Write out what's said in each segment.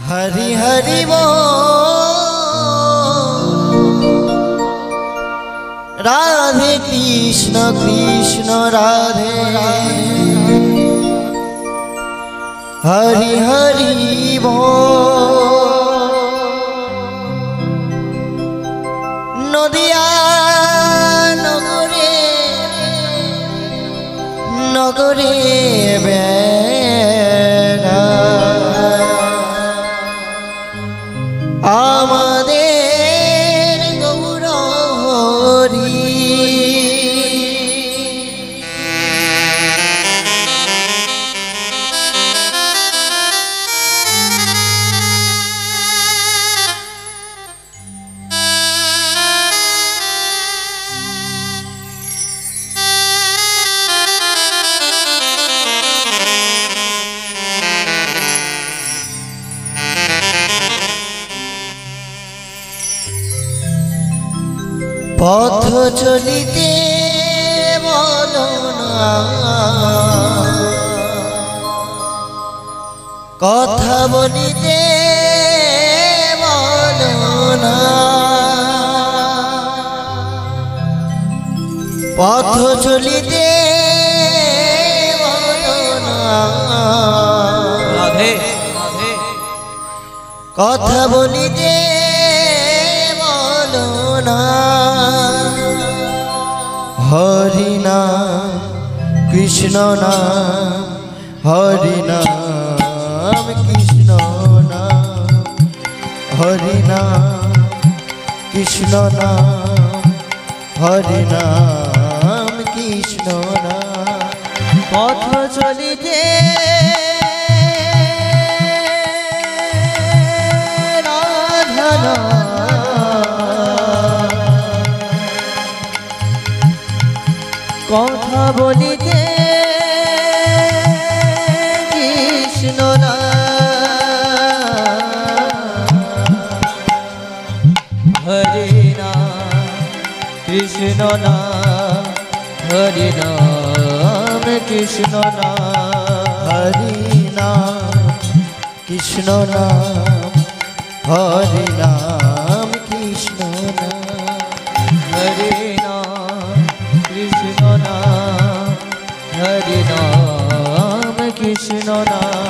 हरि हरि बोल राधे कृष्ण कृष्ण राधे राधे हरि हरि बोल नदिया नगरे नगरे बेड़ा आमादेर गौरहरि पथ चलिते बोलो ना कथा बोलिते बोलो ना पथ चलिते बोलो ना राधे राधे कथा बोलिते बोलो ना हरि नाम कृष्ण नाम हरि नाम कृष्ण नाम हरि नाम कृष्ण नाम हरि नाम कृष्ण नाम पथ चलिते राधा कथा बोलिते कृष्ण हरि नाम कृष्ण नाम हरि नाम कृष्ण नाम हरि नाम कृष्ण नाम हरि नाम कृष्ण नाम हरि नाम कृष्ण नाम हरि नाम कृष्ण नाम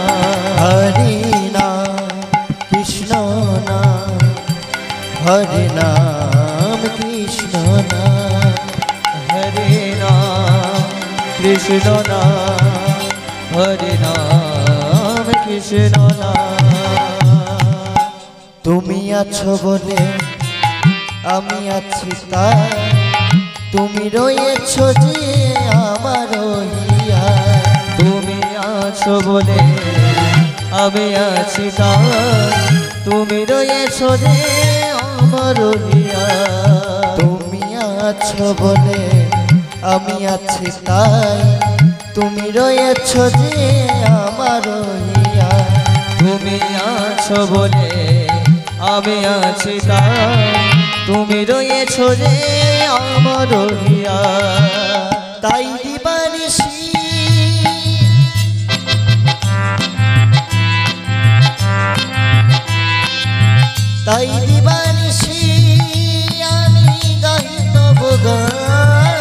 हरि नाम कृष्ण नाम हरि नाम कृष्ण नाम हरि नाम कृष्ण नाम हरि नाम कृष्ण नाम তুমি আছো বলে আমি আছি তাই তুমি রয়েছো যে আমার হিয়া তুমি আছো বলে আমি আছি তাই তুমি রয়েছো যে আমার হিয়া তুমি আছো বলে আমি আছি তাই তুমি রয়েছো যে আমার হিয়া তুমি আছো বলে আমি আছি তাই তুমি রয়েছো যে আমার হিয়া তাই দিবানিশি তাই দিবানিশি আমি গাই তব গান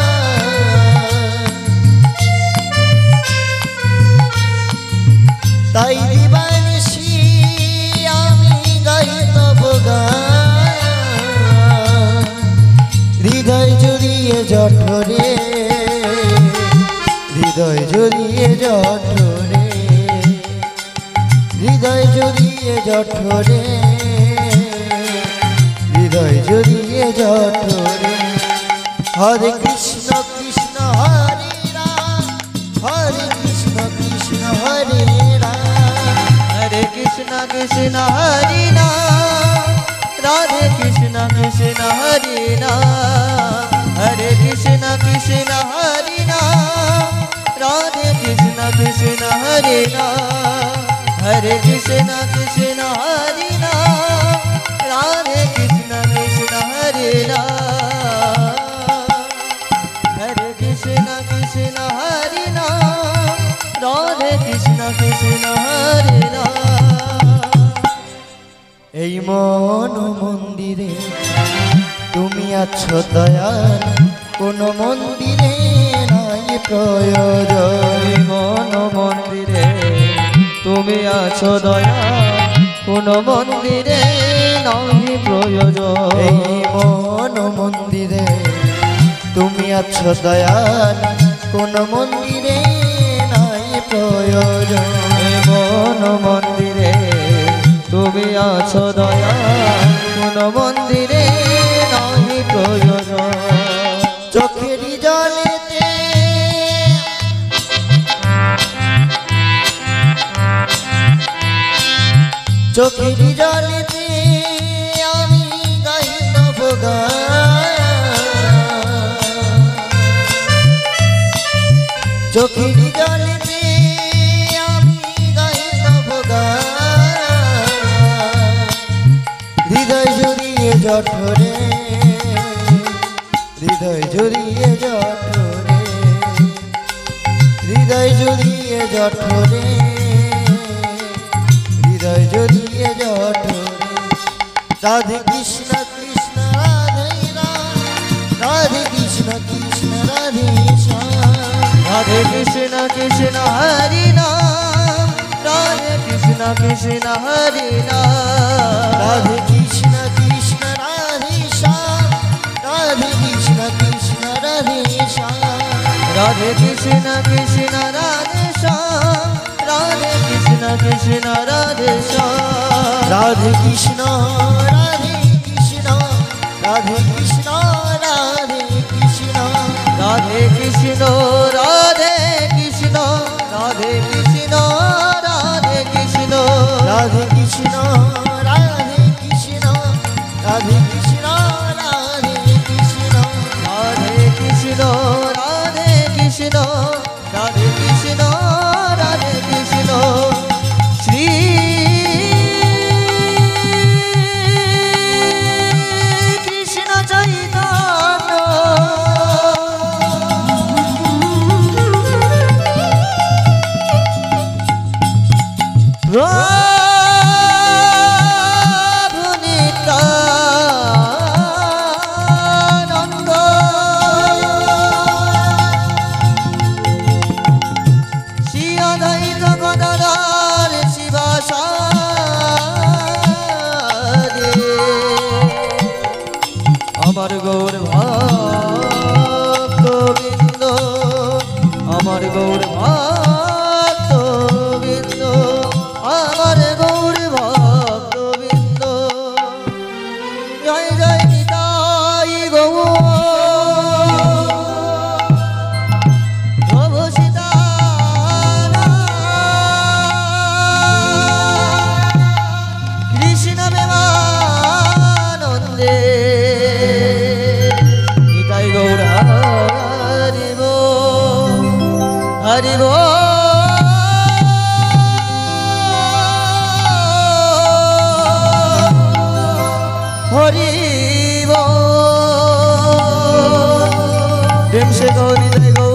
তাই দিবানিশি আমি গাই তব গান হৃদয় জড়িয়ে জঠরে হৃদয় জড়িয়ে জঠরে হৃদয় জড়িয়ে জঠরে হৃদয় জড়িয়ে জঠরে হরে কৃষ্ণ কৃষ্ণ হরে রাম হরে কৃষ্ণ কৃষ্ণ হরে রাম हरे कृष्णा कृष्णा हरि नाम राधे कृष्णा कृष्णा हरि नाम हरे कृष्णा कृष्णा हरि नाम राधे कृष्णा कृष्णा हरि नाम हरे कृष्णा कृष्णा हरि नाम राधे कृष्णा कृष्णा हरि नाम हरे कृष्णा कृष्णा हरि नाम राधे कृष्णा कृष्णा हरे राम এই মন মন্দিরে তুমি আছো দয়াল, কোন মন্দিরে নাই প্রয়োজন। এই মন মন্দিরে তুমি আছো দয়া, কোন মন্দিরে নহি প্রয়োজন। এই মন মন্দিরে তুমি আছো দয়াল, কোন মন্দিরে নাই প্রয়োজন। এই মন মন্দিরে তুমি আছো দয়া, কোন মন্দিরে নহি প্রয়োজন। চোখেরই জলেতে চোখেরই জলেতে আমি গাইব গান, চোখেরই জলেতে আমি গাইব গান। হৃদয় জড়িয়ে জঠরে, হৃদয় জড়িয়ে জঠরে, হৃদয় জড়িয়ে জঠরে, হৃদয় জড়িয়ে জঠরে। রাধে কৃষ্ণ কৃষ্ণ রাধে রাম, রাধে কৃষ্ণ কৃষ্ণ রাধে শ্যাম। রাধে কৃষ্ণ কৃষ্ণ হরি নাম, রাধে কৃষ্ণ কৃষ্ণ হরি নাম। রাধে কৃষ্ণ কৃষ্ণ রাধে শ্যাম, রাধে কৃষ্ণ কৃষ্ণ রাধে শ্যাম। রাধে কৃষ্ণ কৃষ্ণ রাধে শ্যাম, রাধে কৃষ্ণ কৃষ্ণ রাধে শ্যাম। রাধে কৃষ্ণ রাধে কৃষ্ণ, রাধে কৃষ্ণ রাধে কৃষ্ণ। রাধে কৃষ্ণ রাধে কৃষ্ণ, রাধে কৃষ্ণ রাধে কৃষ্ণ। রাধে কৃষ্ণ রাধে কৃষ্ণ, রাধে কৃষ্ণ রাধে কৃষ্ণ। রাধে কৃষ্ণ রাধে কৃষ্ণ, রাধে কৃষ্ণ রাধে কৃষ্ণ। শ্রী কৃষ্ণ চৈতন্য প্রভু নিত্যানন্দ। শ্রী অদ্বৈত গদাধর শিবাসাদি, আমার গৌর ভক্তবৃন্দ, আমার গৌর ভক্তবৃন্দ, আমার গৌর ভক্তবৃন্দ। জয় জয় নিতাই গৌর প্রভু সীতারাম, কৃষ্ণ প্রেমানন্দে নিতাই গৌর হরি বল, হরি বল। হরি বল। প্রেম সে গৌরী জয় গৌর।